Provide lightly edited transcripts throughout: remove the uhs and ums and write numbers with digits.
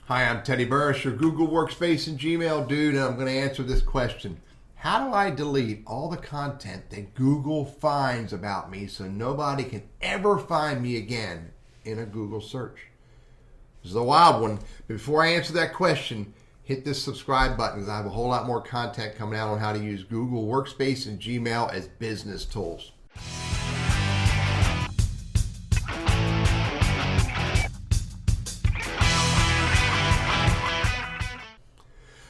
Hi, I'm Teddy Burris, your Google Workspace and Gmail dude, and I'm going to answer this question. How do I delete all the content that Google finds about me so nobody can ever find me again in a Google search? This is a wild one. Before I answer that question, hit this subscribe button because I have a whole lot more content coming out on how to use Google Workspace and Gmail as business tools.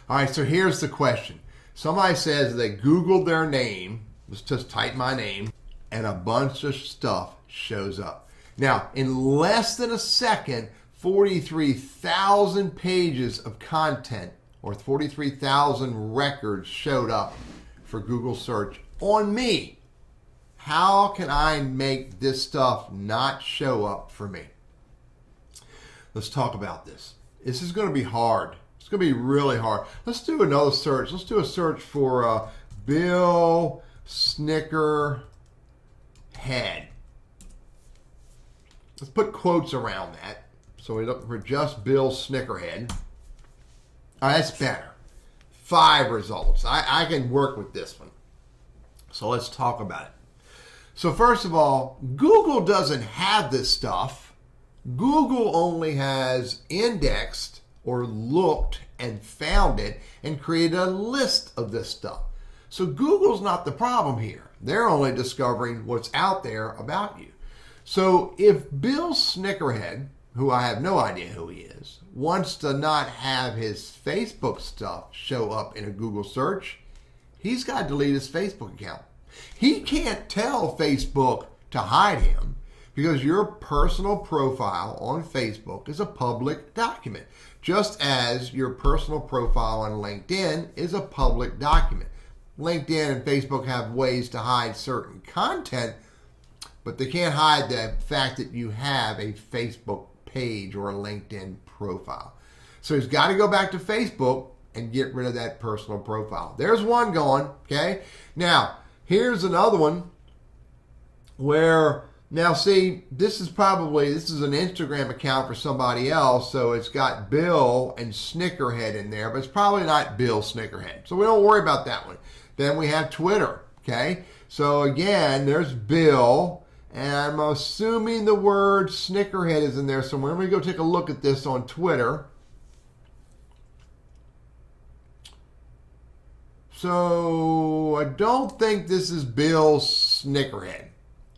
All right, so here's the question. Somebody says they Googled their name, let's just type my name, and a bunch of stuff shows up. Now, in less than a second, 43,000 pages of content or 43,000 records showed up for Google search on me. How can I make this stuff not show up for me? Let's talk about this. This is going to be hard. It's going to be really hard. Let's do another search. Let's do a search for Bill Snickerhead. Let's put quotes around that. So we look for just Bill Snickerhead. All right, that's better. 5 results. I can work with this one. So let's talk about it. So first of all, Google doesn't have this stuff. Google only has indexed or looked and found it and created a list of this stuff. So Google's not the problem here. They're only discovering what's out there about you. So if Bill Snickerhead, who I have no idea who he is, wants to not have his Facebook stuff show up in a Google search, he's got to delete his Facebook account. He can't tell Facebook to hide him because your personal profile on Facebook is a public document, just as your personal profile on LinkedIn is a public document. LinkedIn and Facebook have ways to hide certain content, but they can't hide the fact that you have a Facebook page or a LinkedIn profile. So he's got to go back to Facebook and get rid of that personal profile. There's one going, okay? Now, here's another one where, now see, this is an Instagram account for somebody else, so it's got Bill and Snickerhead in there, but it's probably not Bill Snickerhead. So we don't worry about that one. Then we have Twitter, okay? So again, there's Bill, and I'm assuming the word Snickerhead is in there somewhere. Let me go take a look at this on Twitter. So I don't think this is Bill Snickerhead.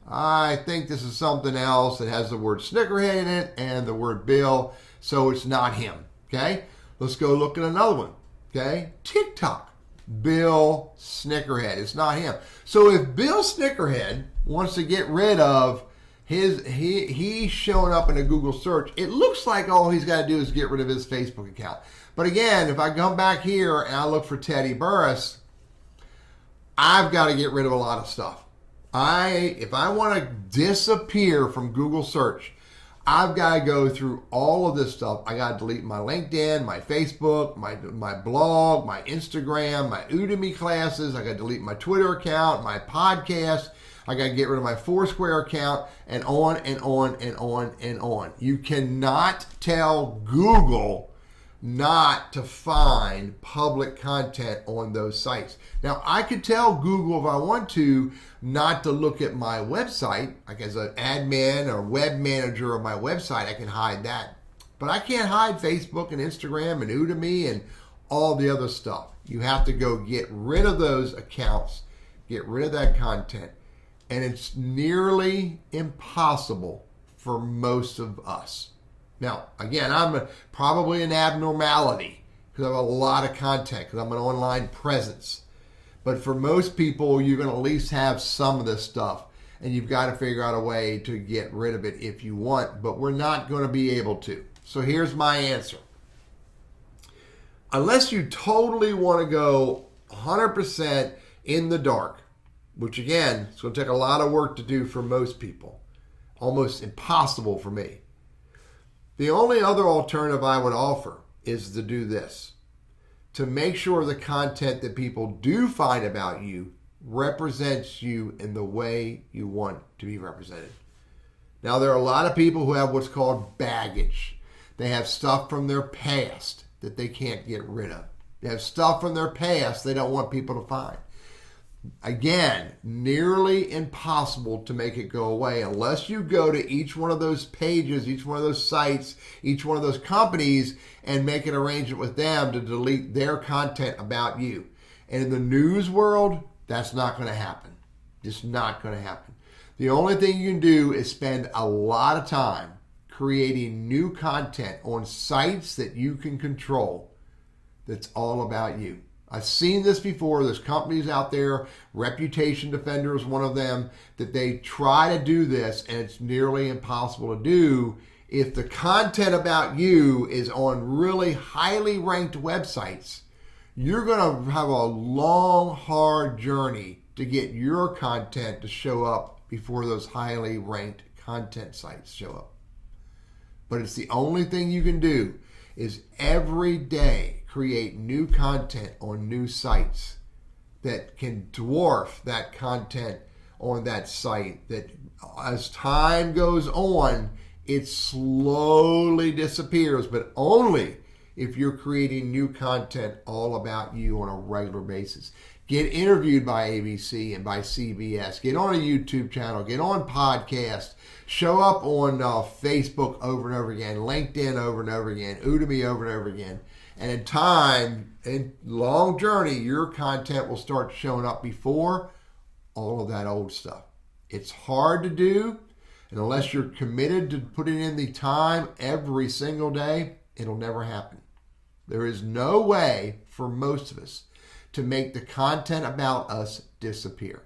I think this is something else that has the word Snickerhead in it and the word Bill, so it's not him, okay? Let's go look at another one, okay? TikTok, Bill Snickerhead. It's not him. So if Bill Snickerhead wants to get rid of he's showing up in a Google search, it looks like all he's got to do is get rid of his Facebook account. But again, if I come back here and I look for Teddy Burris, I've got to get rid of a lot of stuff. If I want to disappear from Google search, I've got to go through all of this stuff. I got to delete my LinkedIn, my Facebook, my blog, my Instagram, my Udemy classes. I got to delete my Twitter account, my podcast. I got to get rid of my Foursquare account, and on and on and on and on. You cannot tell Google not to find public content on those sites. Now, I could tell Google if I want to not to look at my website, like as an admin or web manager of my website, I can hide that. But I can't hide Facebook and Instagram and Udemy and all the other stuff. You have to go get rid of those accounts, get rid of that content, and it's nearly impossible for most of us. Now, again, I'm probably an abnormality because I have a lot of content because I'm an online presence. But for most people, you're going to at least have some of this stuff, and you've got to figure out a way to get rid of it if you want, but we're not going to be able to. So here's my answer. Unless you totally want to go 100% in the dark, which again, it's going to take a lot of work to do for most people, almost impossible for me. The only other alternative I would offer is to do this. To make sure the content that people do find about you represents you in the way you want to be represented. Now, there are a lot of people who have what's called baggage. They have stuff from their past that they can't get rid of. They have stuff from their past they don't want people to find. Again, nearly impossible to make it go away unless you go to each one of those pages, each one of those sites, each one of those companies and make an arrangement with them to delete their content about you. And in the news world, that's not going to happen. Just not going to happen. The only thing you can do is spend a lot of time creating new content on sites that you can control that's all about you. I've seen this before. There's companies out there, Reputation Defender is one of them, that they try to do this and it's nearly impossible to do if the content about you is on really highly ranked websites. You're going to have a long, hard journey to get your content to show up before those highly ranked content sites show up. But it's the only thing you can do is every day create new content on new sites that can dwarf that content on that site, that as time goes on, it slowly disappears, but only if you're creating new content all about you on a regular basis. Get interviewed by ABC and by CBS. Get on a YouTube channel. Get on podcasts. Show up on Facebook over and over again, LinkedIn over and over again, Udemy over and over again. And in time, in long journey, your content will start showing up before all of that old stuff. It's hard to do, and unless you're committed to putting in the time every single day, it'll never happen. There is no way for most of us to make the content about us disappear.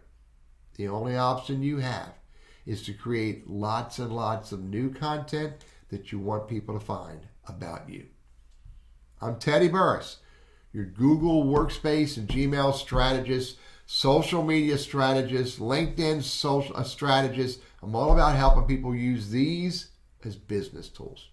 The only option you have is to create lots and lots of new content that you want people to find about you. I'm Teddy Burris, your Google Workspace and Gmail strategist, social media strategist, LinkedIn social strategist. I'm all about helping people use these as business tools.